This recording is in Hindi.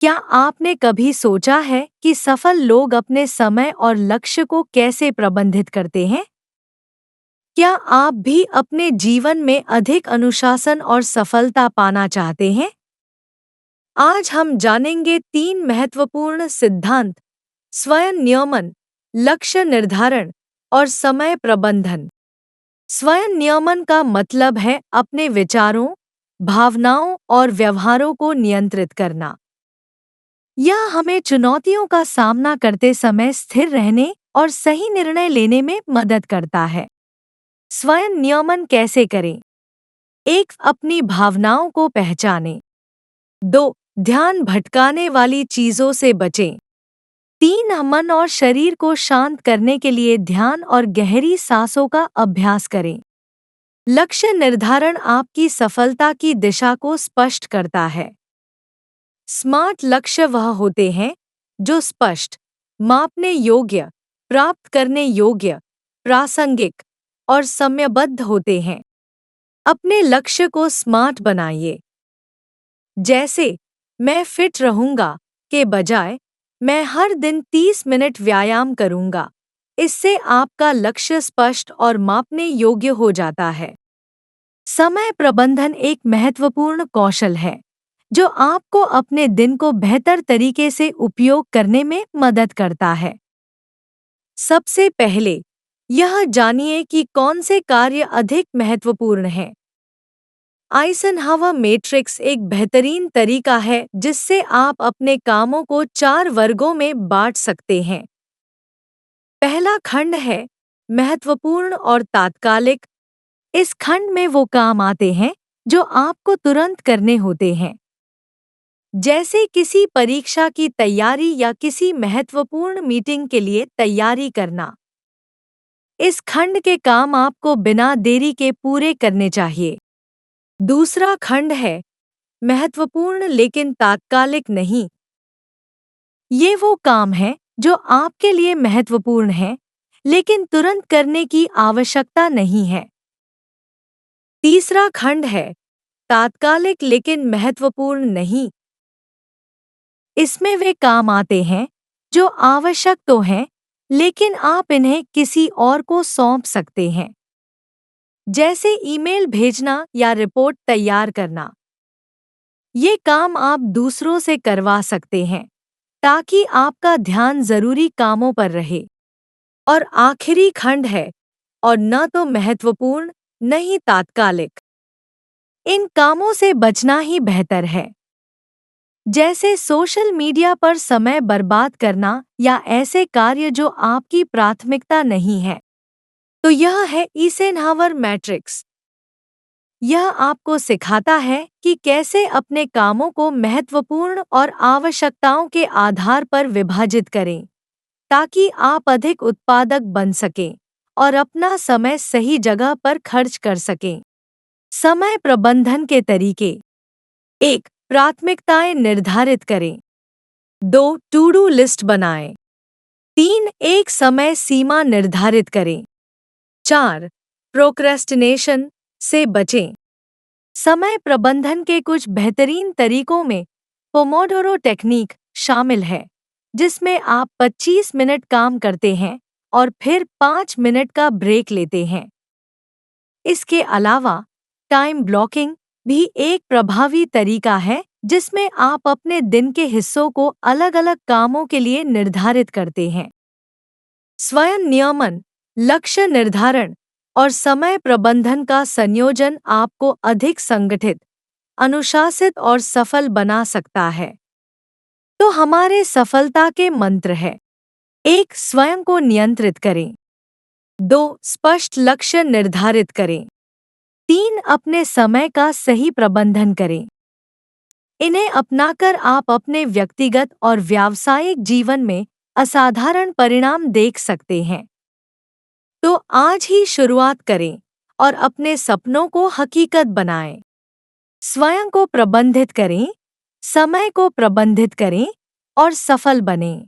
क्या आपने कभी सोचा है कि सफल लोग अपने समय और लक्ष्य को कैसे प्रबंधित करते हैं? क्या आप भी अपने जीवन में अधिक अनुशासन और सफलता पाना चाहते हैं? आज हम जानेंगे 3 महत्वपूर्ण सिद्धांत: स्वयं नियमन, लक्ष्य निर्धारण और समय प्रबंधन। स्वयं नियमन का मतलब है अपने विचारों, भावनाओं और व्यवहारों को नियंत्रित करना। यह हमें चुनौतियों का सामना करते समय स्थिर रहने और सही निर्णय लेने में मदद करता है। स्वयं नियमन कैसे करें? 1. अपनी भावनाओं को पहचानें। 2. ध्यान भटकाने वाली चीजों से बचें। 3. मन और शरीर को शांत करने के लिए ध्यान और गहरी सांसों का अभ्यास करें। लक्ष्य निर्धारण आपकी सफलता की दिशा को स्पष्ट करता है। स्मार्ट लक्ष्य वह होते हैं जो स्पष्ट, मापने योग्य, प्राप्त करने योग्य, प्रासंगिक और समयबद्ध होते हैं। अपने लक्ष्य को स्मार्ट बनाइए। जैसे मैं फिट रहूंगा के बजाय मैं हर दिन 30 मिनट व्यायाम करूंगा। इससे आपका लक्ष्य स्पष्ट और मापने योग्य हो जाता है। समय प्रबंधन एक महत्वपूर्ण कौशल है जो आपको अपने दिन को बेहतर तरीके से उपयोग करने में मदद करता है। सबसे पहले यह जानिए कि कौन से कार्य अधिक महत्वपूर्ण हैं। आइजनहावर मैट्रिक्स एक बेहतरीन तरीका है जिससे आप अपने कामों को 4 वर्गों में बांट सकते हैं। पहला खंड है महत्वपूर्ण और तात्कालिक। इस खंड में वो काम आते हैं जो आपको तुरंत करने होते हैं, जैसे किसी परीक्षा की तैयारी या किसी महत्वपूर्ण मीटिंग के लिए तैयारी करना। इस खंड के काम आपको बिना देरी के पूरे करने चाहिए। दूसरा खंड है महत्वपूर्ण लेकिन तात्कालिक नहीं। ये वो काम है जो आपके लिए महत्वपूर्ण है लेकिन तुरंत करने की आवश्यकता नहीं है। तीसरा खंड है तात्कालिक लेकिन महत्वपूर्ण नहीं। इसमें वे काम आते हैं जो आवश्यक तो हैं लेकिन आप इन्हें किसी और को सौंप सकते हैं, जैसे ईमेल भेजना या रिपोर्ट तैयार करना। ये काम आप दूसरों से करवा सकते हैं ताकि आपका ध्यान जरूरी कामों पर रहे। और आखिरी खंड है और न तो महत्वपूर्ण न ही तात्कालिक। इन कामों से बचना ही बेहतर है, जैसे सोशल मीडिया पर समय बर्बाद करना या ऐसे कार्य जो आपकी प्राथमिकता नहीं है। तो यह है आइजनहावर मैट्रिक्स। यह आपको सिखाता है कि कैसे अपने कामों को महत्वपूर्ण और आवश्यकताओं के आधार पर विभाजित करें, ताकि आप अधिक उत्पादक बन सकें और अपना समय सही जगह पर खर्च कर सकें। समय प्रबंधन के तरीके: 1. प्राथमिकताएं निर्धारित करें। 2. टू डू लिस्ट बनाएं। 3. एक समय सीमा निर्धारित करें। 4. प्रोक्रेस्टिनेशन से बचें। समय प्रबंधन के कुछ बेहतरीन तरीकों में पोमोडोरो टेक्निक शामिल है, जिसमें आप 25 मिनट काम करते हैं और फिर 5 मिनट का ब्रेक लेते हैं। इसके अलावा टाइम ब्लॉकिंग भी एक प्रभावी तरीका है जिसमें आप अपने दिन के हिस्सों को अलग-अलग कामों के लिए निर्धारित करते हैं। स्वयं नियमन, लक्ष्य निर्धारण और समय प्रबंधन का संयोजन आपको अधिक संगठित, अनुशासित और सफल बना सकता है। तो हमारे सफलता के मंत्र हैं: 1. स्वयं को नियंत्रित करें। 2. स्पष्ट लक्ष्य निर्धारित करें। 3. अपने समय का सही प्रबंधन करें। इन्हें अपनाकर आप अपने व्यक्तिगत और व्यावसायिक जीवन में असाधारण परिणाम देख सकते हैं। तो आज ही शुरुआत करें और अपने सपनों को हकीकत बनाएं। स्वयं को प्रबंधित करें, समय को प्रबंधित करें और सफल बनें।